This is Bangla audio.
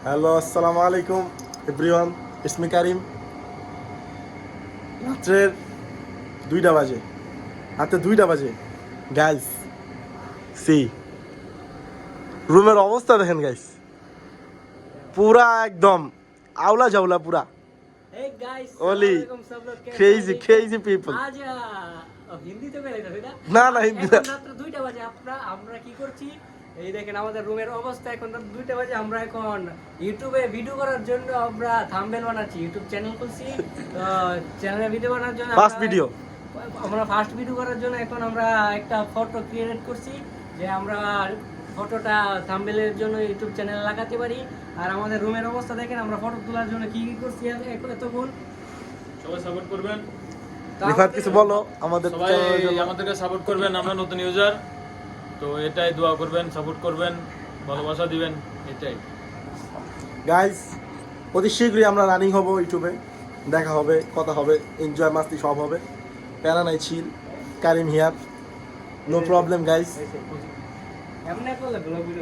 হ্যালো, আসসালামু আলাইকুম এভরিওয়ান, ইসমি কারিম। রাত্রের 2টা বাজে, রাতে 2টা বাজে গাইস। সি রুমের অবস্থা দেখেন গাইস, পুরা একদম আওলা জাওলা পুরা। Hey guys, Oli, Assalamualaikum सब लोग कैसे crazy हैं? crazy people। आज হিন্দিতে বের হইলো না না না হিন্দি না। এখন রাত 2টা বাজে আমরা কি করছি এই দেখেন আমাদের রুমের অবস্থা এখন রাত 2টা বাজে আমরা এখন ইউটিউবে ভিডিও করার জন্য আমরা থাম্বনেল বানাচ্ছি ইউটিউব চ্যানেল খুলছি তো চ্যানেলে ভিডিও বানানোর জন্য ফার্স্ট ভিডিও আমরা ফার্স্ট ভিডিও করার জন্য এখন আমরা একটা ফটো ক্রিয়েট করছি যে আমরা ফটোটা থাম্বনেলের জন্য ইউটিউব চ্যানেলে লাগাতে পারি। আর আমাদের রুমের অবস্থা দেখেন আমরা ফটো তোলার জন্য কি কি করছি এতক্ষণ। সবাই সাপোর্ট করবেন, রিফাত কিছু বলো আমাদের সবাই চ্যানেলের জন্য। আমাদেরকে সাপোর্ট করবেন। আমরা নতুন ইউজার, তো এটাই দোয়া করবেন, সাপোর্ট করবেন, ভালোবাসা দিবেন, এটাই। গাইস অতি শীঘ্রই আমরা রানিং হব ইউটিউবে, দেখা হবে, কথা হবে, এনজয় মাস্তি সব হবে, প্যারা নাই, চিল। কারিম হিয়ার, নো প্রবলেম গাইস। এমনি করলে ব্লগ ভিডিও